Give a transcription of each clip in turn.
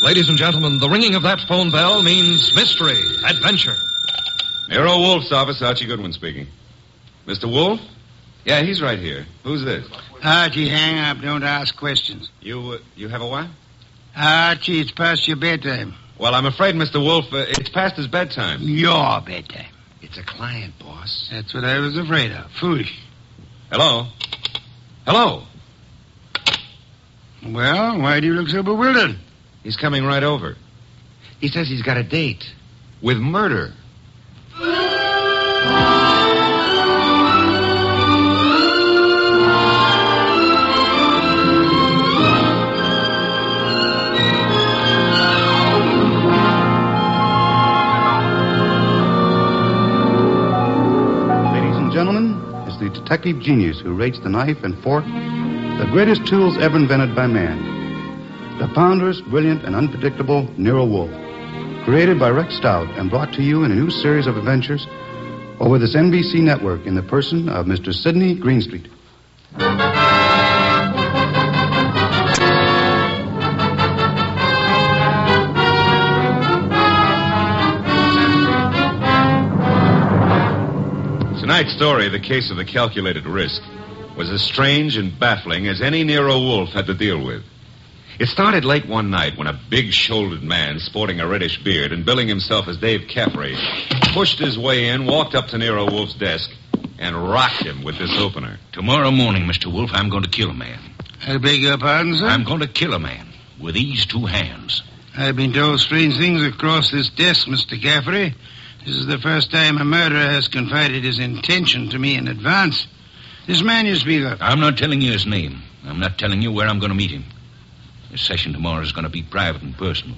Ladies and gentlemen, the ringing of that phone bell means mystery, adventure. Nero Wolfe's office, Archie Goodwin speaking. Mr. Wolfe? Yeah, he's right here. Who's this? Archie, hang up. Don't ask questions. You have a what? Archie, it's past your bedtime. Well, I'm afraid, Mr. Wolfe, it's past his bedtime. Your bedtime. It's a client, boss. That's what I was afraid of. Foolish. Hello? Hello? Well, why do you look so bewildered? He's coming right over. He says he's got a date. With murder. Gentlemen, it's the detective genius who rates the knife and fork the greatest tools ever invented by man. The ponderous, brilliant, and unpredictable Nero Wolfe. Created by Rex Stout and brought to you in a new series of adventures over this NBC network in the person of Mr. Sidney Greenstreet. Tonight's story, The Case of the Calculated Risk, was as strange and baffling as any Nero Wolfe had to deal with. It started late one night when a big-shouldered man sporting a reddish beard and billing himself as Dave Caffrey pushed his way in, walked up to Nero Wolfe's desk, and rocked him with this opener. Tomorrow morning, Mr. Wolfe, I'm going to kill a man. I beg your pardon, sir? I'm going to kill a man with these two hands. I've been told strange things across this desk, Mr. Caffrey. This is the first time a murderer has confided his intention to me in advance. This man you speak of. I'm not telling you his name. I'm not telling you where I'm going to meet him. This session tomorrow is going to be private and personal.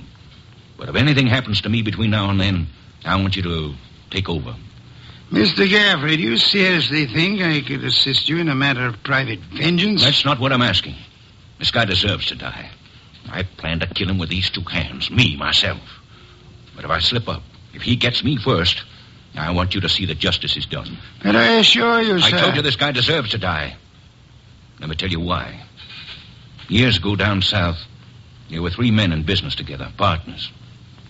But if anything happens to me between now and then, I want you to take over. Mr. Caffrey, do you seriously think I could assist you in a matter of private vengeance? That's not what I'm asking. This guy deserves to die. I plan to kill him with these two hands, me, myself. But if I slip up, if he gets me first, I want you to see that justice is done. But I assure you, sir... I told you this guy deserves to die. Let me tell you why. Years ago down south, there were 3 men in business together, partners.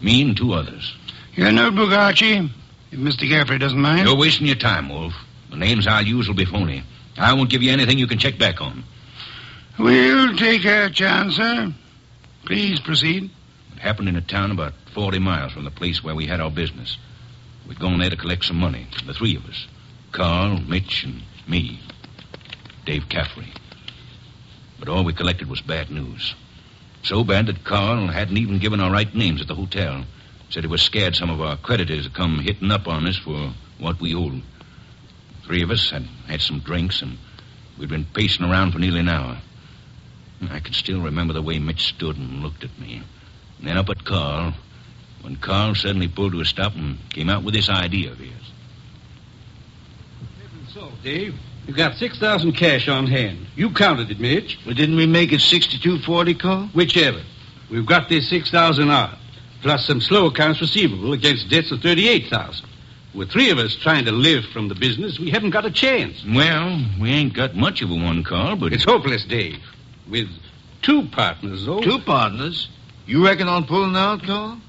Me and 2 others. Your notebook, Archie, if Mr. Caffrey doesn't mind. You're wasting your time, Wolf. The names I'll use will be phony. I won't give you anything you can check back on. We'll take our chance, sir. Please proceed. It happened in a town about 40 miles from the place where we had our business. We'd gone there to collect some money, the 3 of us. Carl, Mitch, and me. Dave Caffrey. But all we collected was bad news. So bad that Carl hadn't even given our right names at the hotel. Said he was scared some of our creditors would come hitting up on us for what we owed. 3 of us had had some drinks, and we'd been pacing around for nearly an hour. I can still remember the way Mitch stood and looked at me. And then up at Carl, when Carl suddenly pulled to a stop and came out with this idea of his. So, Dave, you got 6,000 cash on hand. You counted it, Mitch. Well, didn't we make it 6240, Carl? Whichever. We've got this 6,000 odd, plus some slow accounts receivable against debts of 38,000. With 3 of us trying to live from the business, we haven't got a chance. Well, we ain't got much of a one, Carl, but... It's hopeless, Dave. With 2 partners, though. 2 partners? You reckon on pulling out, Carl?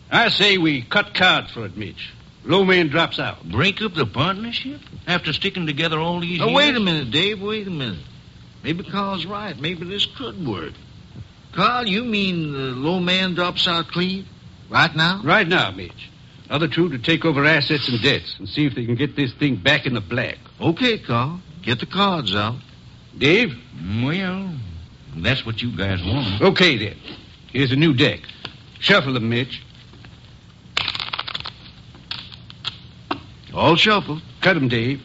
I say we cut cards for it, Mitch. Low man drops out. Break up the partnership? After sticking together all these years? Wait a minute, Dave. Wait a minute. Maybe Carl's right. Maybe this could work. Carl, you mean the low man drops out clean? Right now? Right now, Mitch. Other 2 to take over assets and debts and see if they can get this thing back in the black. Okay, Carl. Get the cards out. Dave? Well, that's what you guys want. Okay, then. Here's a new deck. Shuffle them, Mitch. All shuffled. Cut them, Dave.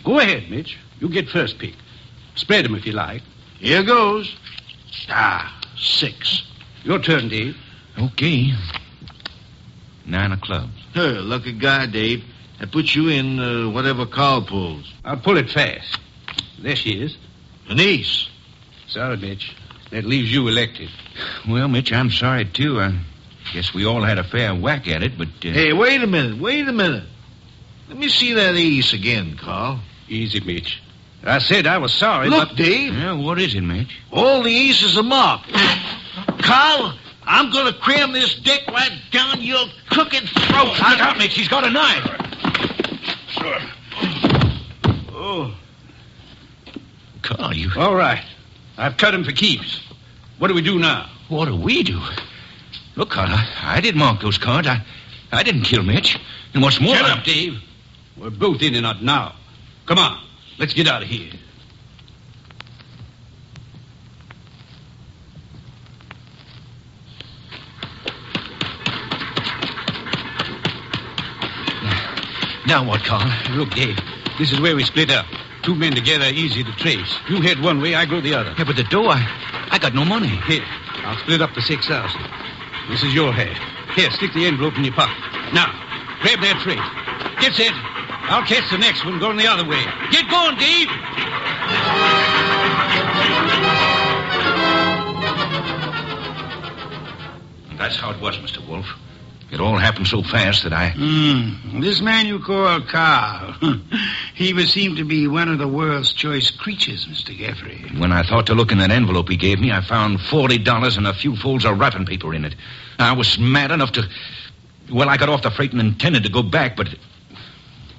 Go ahead, Mitch. You get first pick. Spread them if you like. Here goes. 6. Your turn, Dave. Okay. 9 of clubs. Lucky guy, Dave. That puts you in whatever Carl pulls. I'll pull it fast. There she is. An ace. Sorry, Mitch. That leaves you elected. Well, Mitch, I'm sorry, too. I guess we all had a fair whack at it, but... Hey, wait a minute. Let me see that ace again, Carl. Easy, Mitch. I said I was sorry, Look, but... Dave. Yeah, what is it, Mitch? All the aces are marked. Carl, I'm going to cram this dick right down your crooked throat. Look out, Mitch. He's got a knife. Sure. Oh. Carl, you... All right. I've cut him for keeps. What do we do now? What do we do? Look, Carl, I didn't mark those cards. I didn't kill Mitch. And what's more... Shut up, Dave. We're both in and out now. Come on. Let's get out of here. Now what, Carl? Look, Dave, this is where we split up. Two men together, easy to trace. You head one way, I go the other. Yeah, but the dough, I got no money. Here, I'll split up the 6,000. This is your head. Here, stick the envelope in your pocket. Now, grab that freight. Get set. I'll catch the next one going the other way. Get going, Dave! That's how it was, Mr. Wolfe. It all happened so fast that I... This man you call Carl, he would seem to be one of the world's choice creatures, Mr. Gaffrey. When I thought to look in that envelope he gave me, I found $40 and a few folds of wrapping paper in it. I was mad enough to... Well, I got off the freight and intended to go back, but...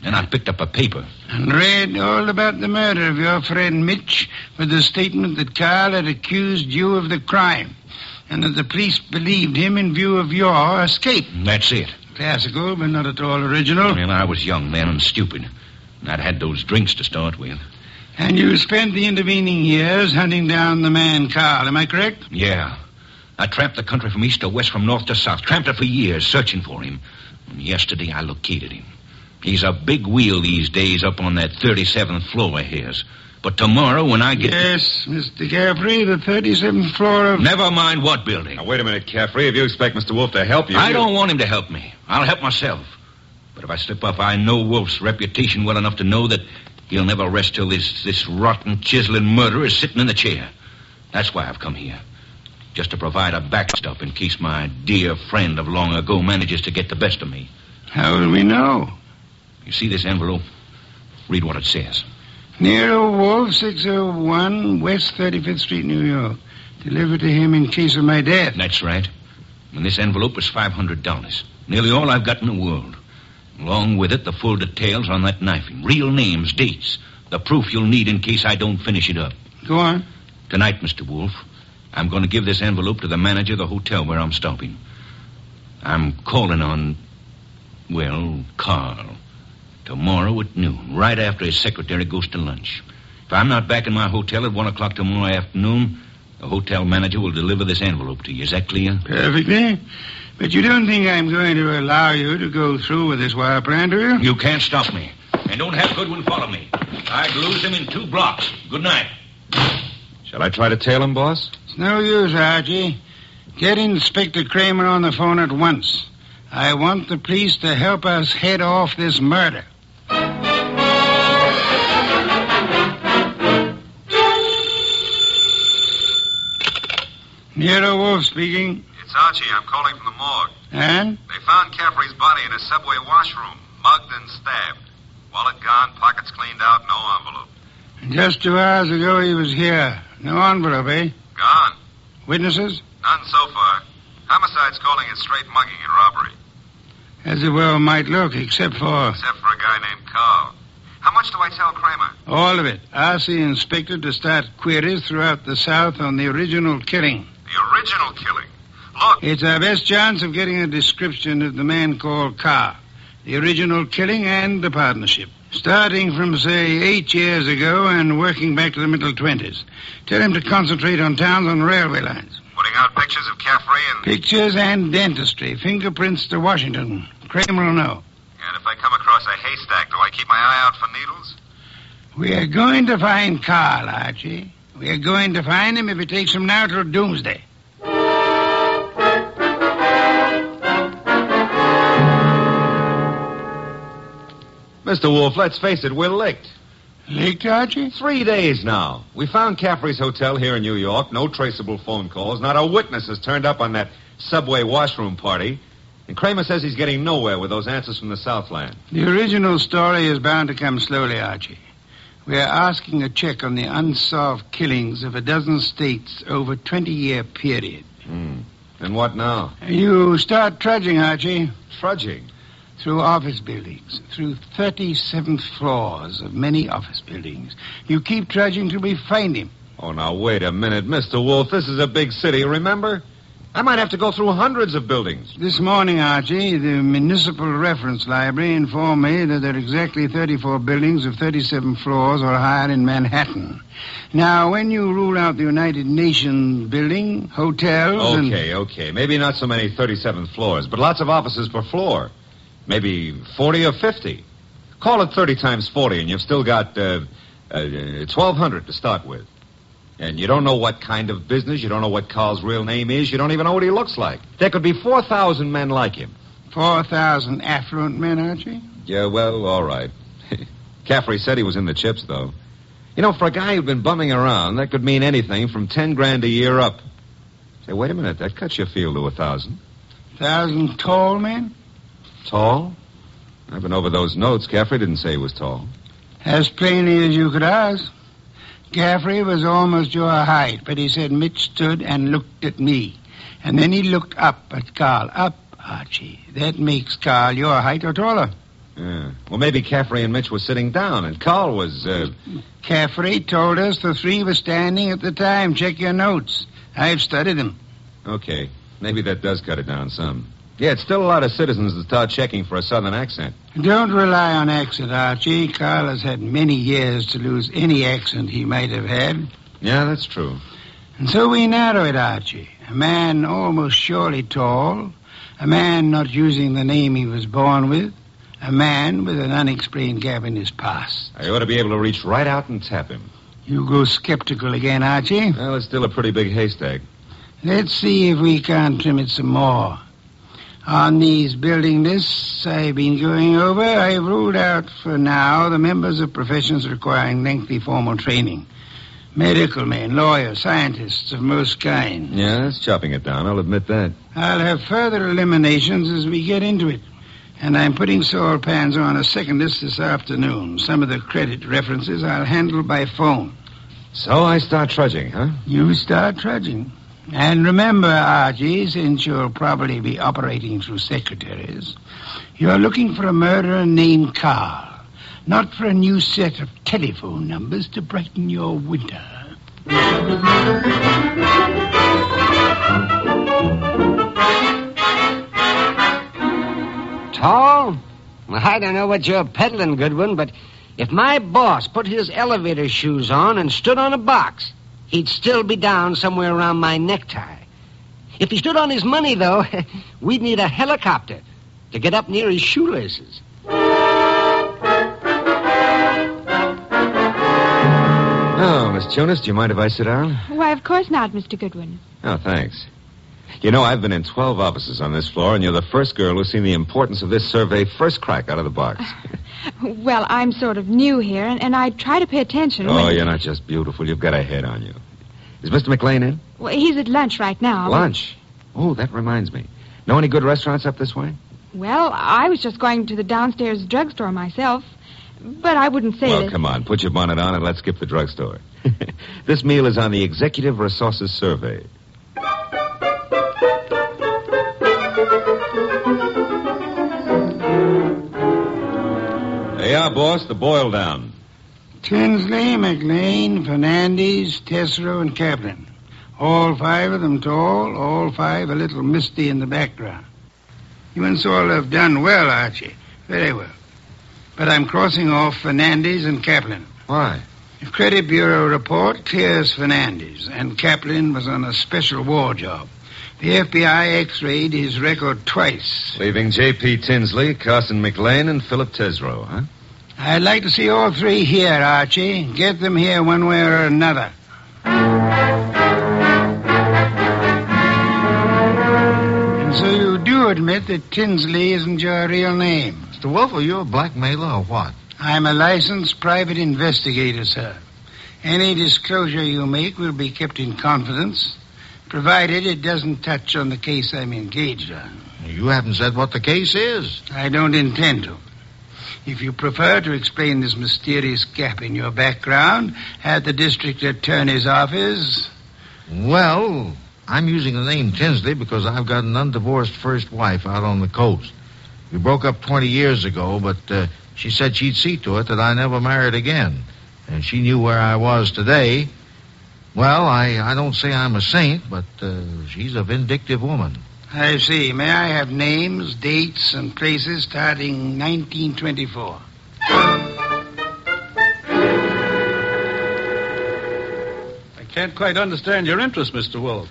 Then I picked up a paper. And read all about the murder of your friend Mitch with the statement that Carl had accused you of the crime, and that the police believed him in view of your escape. That's it. Classical, but not at all original. Well, I was young then and stupid. And I'd had those drinks to start with. And you spent the intervening years hunting down the man Carl, am I correct? Yeah. I tramped the country from east to west, from north to south. Tramped it for years, searching for him. And yesterday I located him. He's a big wheel these days up on that 37th floor of his. But tomorrow when I get... Yes, Mr. Gaffrey, the 37th floor of... Never mind what building. Now, wait a minute, Caffrey. If you expect Mr. Wolfe to help you... I don't want him to help me. I'll help myself. But if I slip up, I know Wolfe's reputation well enough to know that he'll never rest till this rotten, chiseling murderer is sitting in the chair. That's why I've come here. Just to provide a backstop in case my dear friend of long ago manages to get the best of me. How will we know? You see this envelope? Read what it says. Nero Wolfe, 601 West 35th Street, New York. Delivered to him in case of my death. That's right. And this envelope is $500. Nearly all I've got in the world. Along with it, the full details on that knifing. Real names, dates. The proof you'll need in case I don't finish it up. Go on. Tonight, Mr. Wolfe, I'm going to give this envelope to the manager of the hotel where I'm stopping. I'm calling on, well, Carl. Tomorrow at noon, right after his secretary goes to lunch. If I'm not back in my hotel at 1 o'clock tomorrow afternoon, the hotel manager will deliver this envelope to you. Is that clear? Perfectly. But you don't think I'm going to allow you to go through with this wire plan, do you? You can't stop me. And don't have Goodwin follow me. I'd lose him in 2 blocks. Good night. Shall I try to tail him, boss? It's no use, Archie. Get Inspector Kramer on the phone at once. I want the police to help us head off this murder. Nero Wolfe speaking. It's Archie. I'm calling from the morgue. And? They found Caffrey's body in a subway washroom, mugged and stabbed. Wallet gone, pockets cleaned out, no envelope. Just 2 hours ago he was here. No envelope, eh? Gone. Witnesses? None so far. Homicide's calling it straight mugging and robbery. As it well might look, except for a guy named Carl. How much do I tell Kramer? all of it. Ask the inspector to start queries throughout the South on the original killing. The original killing? Look. It's our best chance of getting a description of the man called Carr, the original killing and the partnership. Starting from, say, 8 years ago and working back to the middle 20s. Tell him to concentrate on towns on railway lines. Putting out pictures of Caffrey and... Pictures and dentistry. Fingerprints to Washington. Kramer will know. And if I come across a haystack, do I keep my eye out for needles? We are going to find Carl, Archie. We are going to find him if it takes him now till doomsday. Mr. Wolfe, let's face it, we're licked. Licked, Archie? 3 days now. We found Caffrey's hotel here in New York. No traceable phone calls. Not a witness has turned up on that subway washroom party. And Kramer says he's getting nowhere with those answers from the Southland. The original story is bound to come slowly, Archie. We are asking a check on the unsolved killings of a dozen states over a 20-year period. And what now? You start trudging, Archie. Trudging. Through office buildings, through 37th floors of many office buildings. You keep trudging till we find him. Oh, now, wait a minute, Mr. Wolfe. This is a big city, remember? I might have to go through hundreds of buildings. This morning, Archie, the Municipal Reference Library informed me that there are exactly 34 buildings of 37 floors or higher in Manhattan. Now, when you rule out the United Nations building, hotels, Okay. Maybe not so many 37th floors, but lots of offices per floor. Maybe 40 or 50. Call it 30 times 40, and you've still got 1,200 to start with. And you don't know what kind of business. You don't know what Carl's real name is. You don't even know what he looks like. There could be 4,000 men like him. 4,000 affluent men, Archie? Yeah, well, all right. Caffrey said he was in the chips, though. You know, for a guy who'd been bumming around, that could mean anything from 10 grand a year up. Say, wait a minute. That cuts your field to 1,000. 1,000 tall men? Tall? I've been over those notes. Caffrey didn't say he was tall. As plainly as you could ask. Caffrey was almost your height, but he said Mitch stood and looked at me. And then he looked up at Carl. Up, Archie. That makes Carl your height or taller. Yeah. Well, maybe Caffrey and Mitch were sitting down, and Carl was, Caffrey told us the three were standing at the time. Check your notes. I've studied them. Okay. Maybe that does cut it down some. Yeah, it's still a lot of citizens that start checking for a southern accent. Don't rely on accent, Archie. Carl has had many years to lose any accent he might have had. Yeah, that's true. And so we narrow it, Archie. A man almost surely tall. A man not using the name he was born with. A man with an unexplained gap in his past. I ought to be able to reach right out and tap him. You go skeptical again, Archie. Well, it's still a pretty big haystack. Let's see if we can't trim it some more. On these building lists I've been going over, I've ruled out for now the members of professions requiring lengthy formal training. Medical men, lawyers, scientists of most kinds. Yeah, that's chopping it down, I'll admit that. I'll have further eliminations as we get into it. And I'm putting Saul Pans on a second list this afternoon. Some of the credit references I'll handle by phone. So I start trudging, huh? You start trudging. And remember, Archie, since you'll probably be operating through secretaries, you're looking for a murderer named Carl, not for a new set of telephone numbers to brighten your winter. Tall? Well, I don't know what you're peddling, Goodwin, but if my boss put his elevator shoes on and stood on a box, he'd still be down somewhere around my necktie. If he stood on his money, though, we'd need a helicopter to get up near his shoelaces. Oh, Miss Jonas, do you mind if I sit down? Why, of course not, Mr. Goodwin. Oh, thanks. You know, I've been in 12 offices on this floor, and you're the first girl who's seen the importance of this survey first crack out of the box. Well, I'm sort of new here, and I try to pay attention. Oh, you're not just beautiful. You've got a head on you. Is Mr. McLean in? Well, he's at lunch right now. Lunch? Oh, that reminds me. Know any good restaurants up this way? Well, I was just going to the downstairs drugstore myself, but I wouldn't say Well, that... come on. Put your bonnet on and let's skip the drugstore. This meal is on the Executive Resources Survey. There you are, boss. The boil down. Tinsley, McLean, Fernandez, Tesreau, and Kaplan. All five of them tall, all five a little misty in the background. You and Saul have done well, Archie. Very well. But I'm crossing off Fernandez and Kaplan. Why? The Credit Bureau report clears Fernandez, and Kaplan was on a special war job. The FBI x-rayed his record twice. Leaving J.P. Tinsley, Carson McLean, and Philip Tesreau, huh? I'd like to see all three here, Archie. Get them here one way or another. And so you do admit that Tinsley isn't your real name? Mr. Wolfe, are you a blackmailer or what? I'm a licensed private investigator, sir. Any disclosure you make will be kept in confidence, provided it doesn't touch on the case I'm engaged on. You haven't said what the case is. I don't intend to. If you prefer to explain this mysterious gap in your background at the district attorney's office... Well, I'm using the name Tinsley because I've got an undivorced first wife out on the coast. We broke up 20 years ago, but she said she'd see to it that I never married again. And she knew where I was today. Well, I don't say I'm a saint, but she's a vindictive woman. I see. May I have names, dates, and places starting 1924? I can't quite understand your interest, Mr. Wolfe.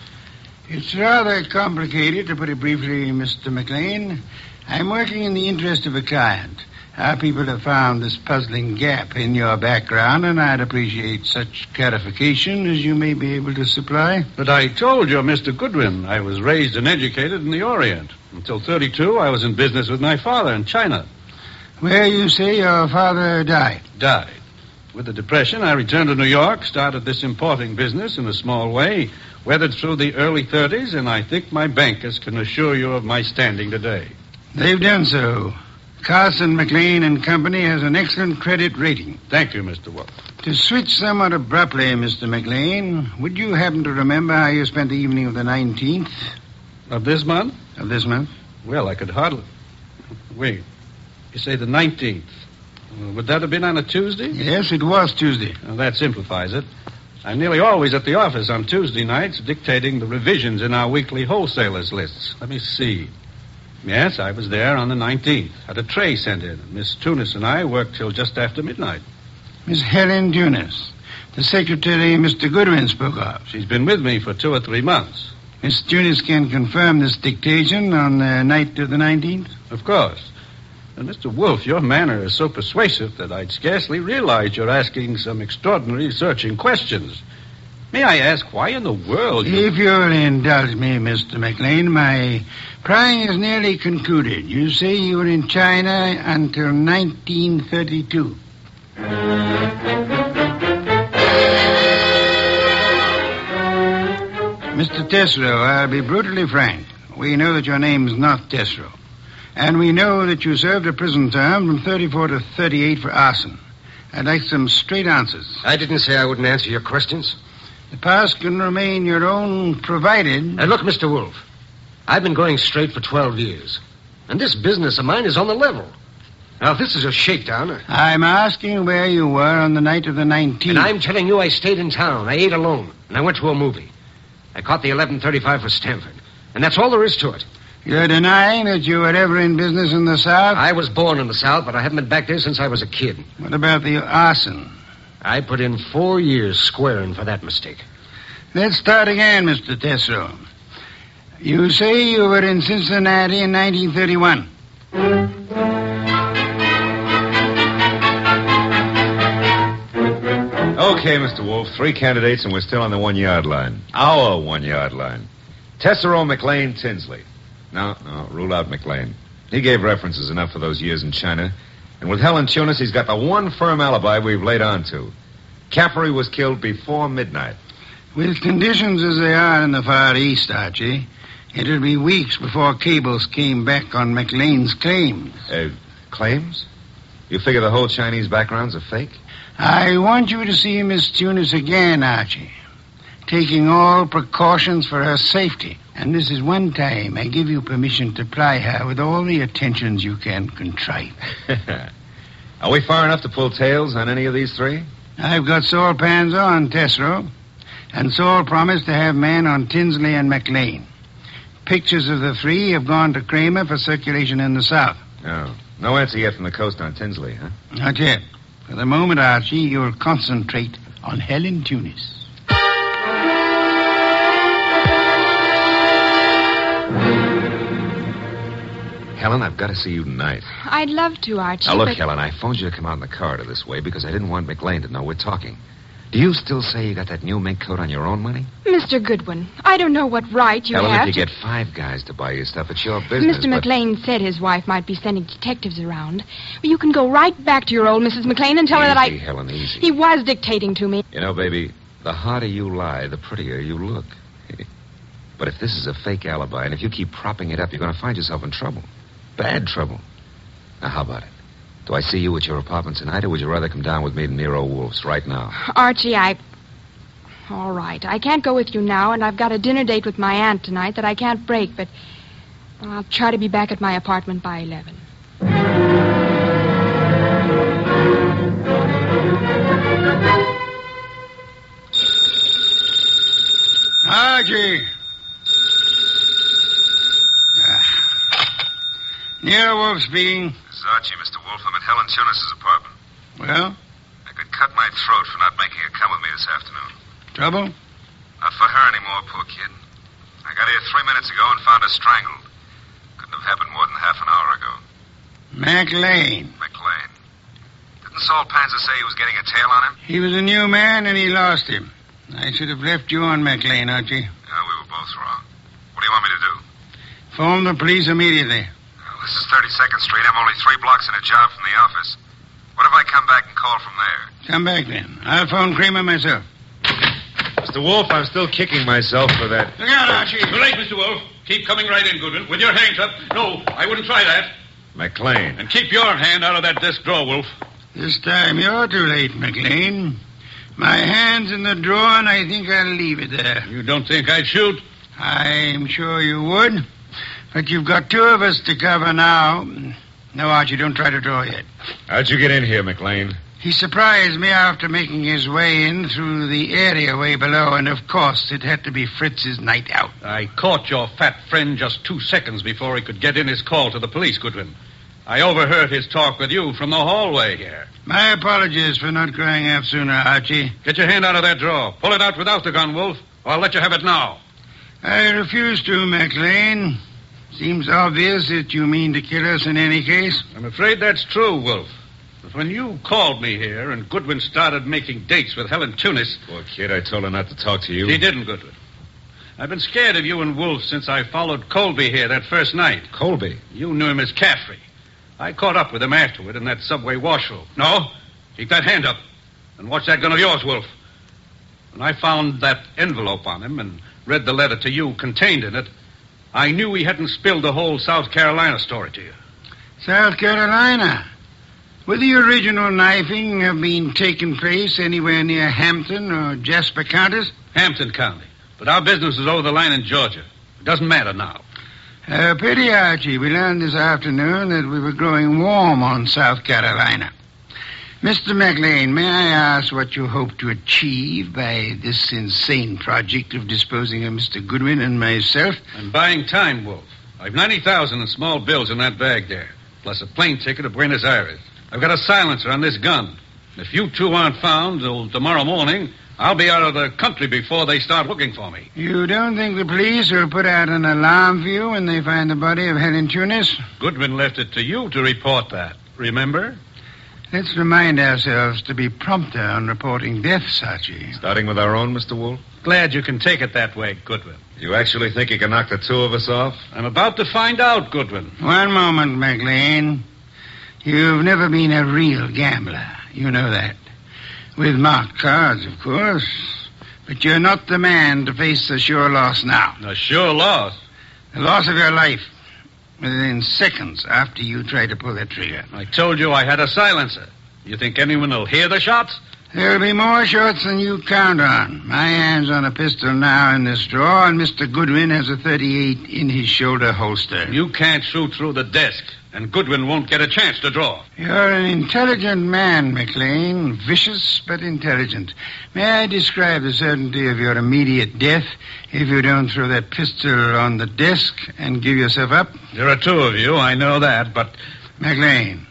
It's rather complicated, to put it briefly, Mr. McLean. I'm working in the interest of a client. Our people have found this puzzling gap in your background, and I'd appreciate such clarification as you may be able to supply. But I told you, Mr. Goodwin, I was raised and educated in the Orient. Until 32, I was in business with my father in China. Where you say your father died? Died. With the Depression, I returned to New York, started this importing business in a small way, weathered through the early 30s, and I think my bankers can assure you of my standing today. They've done so. Carson, McLean and Company has an excellent credit rating. Thank you, Mr. Wolfe. To switch somewhat abruptly, Mr. McLean, would you happen to remember how you spent the evening of the 19th? Of this month? Of this month? Well, I could hardly... Wait. You say the 19th. Would that have been on a Tuesday? Yes, it was Tuesday. Well, that simplifies it. I'm nearly always at the office on Tuesday nights dictating the revisions in our weekly wholesalers' lists. Let me see. Yes, I was there on the 19th. Had a tray sent in. Miss Tunis and I worked till just after midnight. Miss Helen Tunis, the secretary Mr. Goodwin spoke of. She's been with me for 2 or 3 months. Miss Tunis can confirm this dictation on the night of the 19th? Of course. And Mr. Wolfe, your manner is so persuasive that I'd scarcely realize you're asking some extraordinary searching questions. May I ask why in the world you... If you'll indulge me, Mr. McLean, my prying is nearly concluded. You say you were in China until 1932. Mr. Tesreau, I'll be brutally frank. We know that your name's not Tesreau. And we know that you served a prison term from 34 to 38 for arson. I'd like some straight answers. I didn't say I wouldn't answer your questions. The past can remain your own, provided... Look, Mr. Wolfe, I've been going straight for 12 years. And this business of mine is on the level. Now, if this is a shakedown... I'm asking where you were on the night of the 19th. And I'm telling you I stayed in town. I ate alone. And I went to a movie. I caught the 11:35 for Stanford. And that's all there is to it. You're denying that you were ever in business in the South? I was born in the South, but I haven't been back there since I was a kid. What about the arson? I put in 4 years squaring for that mistake. Let's start again, Mr. Tesreau. You say you were in Cincinnati in 1931. Okay, Mr. Wolfe, 3 candidates and we're still on the 1-yard line. Our 1-yard line. Tesreau, McLean, Tinsley. No, rule out McLean. He gave references enough for those years in China. And with Helen Tunis, he's got the one firm alibi we've laid on to. Caffrey was killed before midnight. With conditions as they are in the Far East, Archie, it'll be weeks before cables came back on McLean's claims. Claims? You figure the whole Chinese background's a fake? I want you to see Miss Tunis again, Archie, taking all precautions for her safety. And this is one time I give you permission to ply her with all the attentions you can contrive. Are we far enough to pull tails on any of these 3? I've got Saul Pans on Tesreau, and Saul promised to have men on Tinsley and McLean. Pictures of the 3 have gone to Kramer for circulation in the South. Oh. No answer yet from the coast on Tinsley, huh? Not yet. For the moment, Archie, you'll concentrate on Helen Tunis. Helen, I've got to see you tonight. I'd love to, Archie. Now, look, but... Helen, I phoned you to come out in the corridor this way because I didn't want McLean to know we're talking. Do you still say you got that new mink coat on your own money? Mr. Goodwin, I don't know what right you Helen, have if you to... get 5 guys to buy your stuff, it's your business. Mr. McLean said his wife might be sending detectives around. Well, you can go right back to your old Mrs. McLean and tell her that I... Easy, Helen, easy. He was dictating to me. You know, baby, the harder you lie, the prettier you look. But if this is a fake alibi, and if you keep propping it up, you're going to find yourself in trouble. Bad trouble. Now, how about it? Do I see you at your apartment tonight, or would you rather come down with me to Nero Wolfe's right now? Archie, All right. I can't go with you now, and I've got a dinner date with my aunt tonight that I can't break, but I'll try to be back at my apartment by 11. Archie. Nero Wolfe speaking. This is Archie, Mr. Wolfe. I'm at Helen Tunis's apartment. Well, I could cut my throat for not making her come with me this afternoon. trouble? Not for her anymore, poor kid. I got here 3 minutes ago and found her strangled. Couldn't have happened more than half an hour ago. McLean. McLean. Didn't Saul Panzer say he was getting a tail on him? He was a new man, and he lost him. I should have left you on McLean, Archie. Yeah, we were both wrong. What do you want me to do? Phone the police immediately. Well, this is 32nd Street. I'm only 3 blocks in a job from the office. What if I come back and call from there? Come back then. I'll phone Kramer myself. Mr. Wolfe, I'm still kicking myself for that. Look out, Archie. Too late, Mr. Wolfe. Keep coming right in, Goodwin, with your hands up. No, I wouldn't try that. McLean. And keep your hand out of that desk drawer, Wolfe. This time you're too late, McLean. My hand's in the drawer, and I think I'll leave it there. You don't think I'd shoot? I'm sure you would. But you've got 2 of us to cover now. No, Archie, don't try to draw yet. How'd you get in here, McLean? He surprised me after making his way in through the area way below, and of course it had to be Fritz's night out. I caught your fat friend just 2 seconds before he could get in his call to the police, Goodwin. I overheard his talk with you from the hallway here. My apologies for not crying out sooner, Archie. Get your hand out of that drawer. Pull it out without the gun, Wolfe, or I'll let you have it now. I refuse to, McLean. Seems obvious that you mean to kill us in any case. I'm afraid that's true, Wolfe. But when you called me here and Goodwin started making dates with Helen Tunis... Poor kid, I told her not to talk to you. She didn't, Goodwin. I've been scared of you and Wolfe since I followed Colby here that first night. Colby? You knew him as Caffrey. I caught up with him afterward in that subway washroom. No, keep that hand up and watch that gun of yours, Wolfe. When I found that envelope on him and read the letter to you contained in it, I knew he hadn't spilled the whole South Carolina story to you. South Carolina? Would the original knifing have been taking place anywhere near Hampton or Jasper counties? Hampton County. But our business is over the line in Georgia. It doesn't matter now. Pity, Archie. We learned this afternoon that we were growing warm on South Carolina. Mr. McLean, may I ask what you hope to achieve by this insane project of disposing of Mr. Goodwin and myself? I'm buying time, Wolfe. I've $90,000 in small bills in that bag there, plus a plane ticket to Buenos Aires. I've got a silencer on this gun. If you 2 aren't found till tomorrow morning, I'll be out of the country before they start looking for me. You don't think the police will put out an alarm for you when they find the body of Helen Tunis? Goodwin left it to you to report that, remember? Let's remind ourselves to be prompter on reporting deaths, Archie. Starting with our own, Mr. Wolfe? Glad you can take it that way, Goodwin. You actually think you can knock the 2 of us off? I'm about to find out, Goodwin. One moment, McLean. You've never been a real gambler. You know that. With marked cards, of course. But you're not the man to face a sure loss now. A sure loss? The loss of your life. Within seconds after you try to pull that trigger. I told you I had a silencer. You think anyone will hear the shots? There'll be more shots than you count on. My hand's on a pistol now in this drawer, and Mr. Goodwin has a .38 in his shoulder holster. You can't shoot through the desk, and Goodwin won't get a chance to draw. You're an intelligent man, McLean. Vicious, but intelligent. May I describe the certainty of your immediate death if you don't throw that pistol on the desk and give yourself up? There are 2 of you, I know that, but... McLean,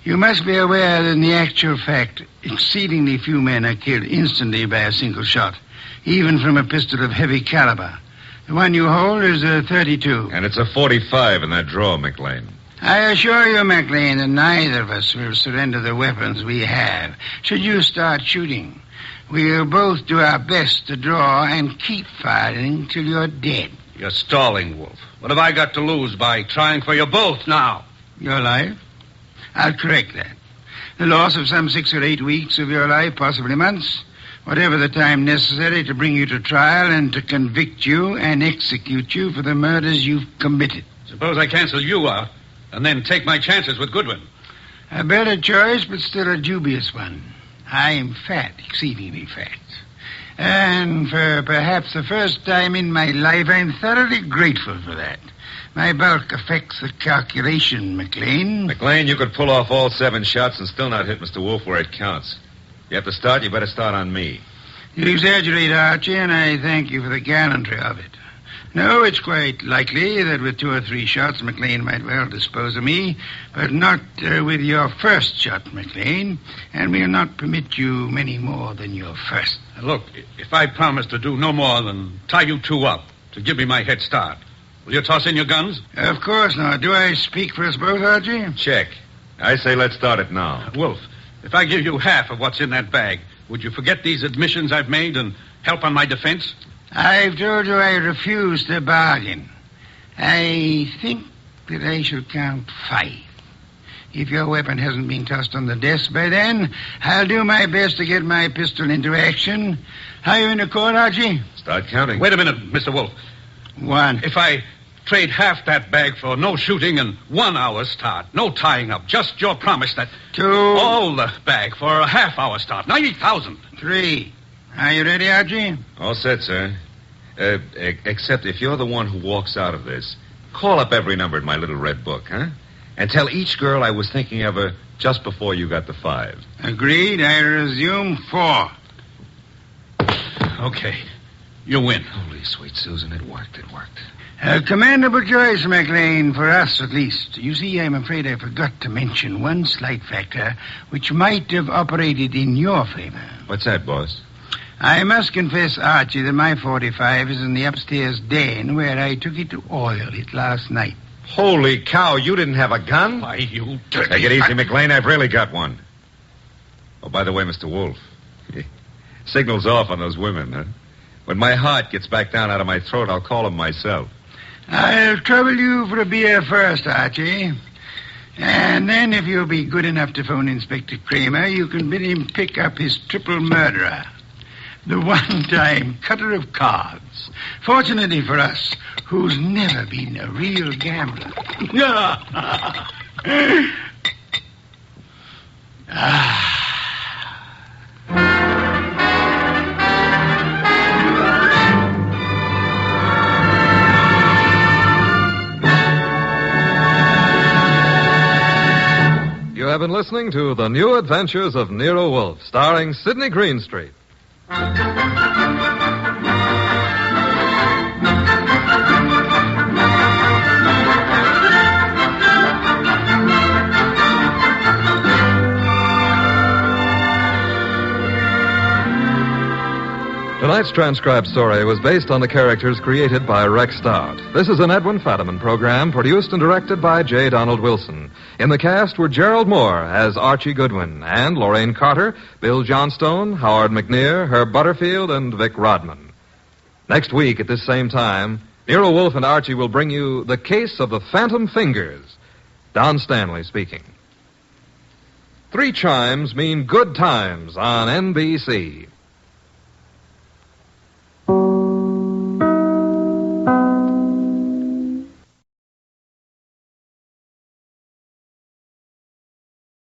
you must be aware that in the actual fact, exceedingly few men are killed instantly by a single shot, even from a pistol of heavy caliber. The one you hold is a .32. And it's a .45 in that drawer, McLean. I assure you, McLean, that neither of us will surrender the weapons we have. Should you start shooting, we'll both do our best to draw and keep firing till you're dead. You're stalling, Wolfe. What have I got to lose by trying for you both now? Your life? I'll correct that. The loss of some 6 or 8 weeks of your life, possibly months. Whatever the time necessary to bring you to trial and to convict you and execute you for the murders you've committed. Suppose I cancel you out and then take my chances with Goodwin. A better choice, but still a dubious one. I am fat, exceedingly fat. And for perhaps the first time in my life, I'm thoroughly grateful for that. My bulk affects the calculation, McLean. McLean, you could pull off all 7 shots and still not hit Mr. Wolfe where it counts. You have to start, you better start on me. You exaggerate, Archie, and I thank you for the gallantry of it. No, it's quite likely that with 2 or 3 shots, McLean might well dispose of me, but not with your first shot, McLean, and we'll not permit you many more than your first. Look, if I promise to do no more than tie you 2 up to give me my head start, will you toss in your guns? Of course not. Do I speak for us both, Archie? Check. I say let's start it now. Wolf, if I give you half of what's in that bag, would you forget these admissions I've made and help on my defense? I've told you I refuse to bargain. I think that I shall count 5. If your weapon hasn't been tossed on the desk by then, I'll do my best to get my pistol into action. Are you in accord, Archie? Start counting. Wait a minute, Mr. Wolfe. 1. If I trade half that bag for no shooting and 1 hour start, no tying up, just your promise that... 2. All the bag for a half hour start, 90,000. 3. Are you ready, Archie? All set, sir. Except if you're the one who walks out of this, call up every number in my little red book, huh? And tell each girl I was thinking of her just before you got the 5. Agreed. I resume 4. Okay. You win. Holy sweet Susan, it worked. A commendable choice, McLean, for us at least. You see, I'm afraid I forgot to mention one slight factor which might have operated in your favor. What's that, boss? I must confess, Archie, that my 45 is in the upstairs den where I took it to oil it last night. Holy cow, you didn't have a gun? Why, you dirty... Take it easy, McLean. I've really got one. Oh, by the way, Mr. Wolfe, signal's off on those women, huh? When my heart gets back down out of my throat, I'll call them myself. I'll trouble you for a beer first, Archie. And then, if you'll be good enough to phone Inspector Kramer, you can bid him pick up his triple murderer. The one-time cutter of cards. Fortunately for us, who's never been a real gambler. You have been listening to The New Adventures of Nero Wolfe, starring Sidney Greenstreet. Tonight's transcribed story was based on the characters created by Rex Stout. This is an Edwin Fadiman program produced and directed by J. Donald Wilson. In the cast were Gerald Moore as Archie Goodwin and Lorraine Carter, Bill Johnstone, Howard McNear, Herb Butterfield, and Vic Rodman. Next week at this same time, Nero Wolfe and Archie will bring you The Case of the Phantom Fingers. Don Stanley speaking. 3 chimes mean good times on NBC.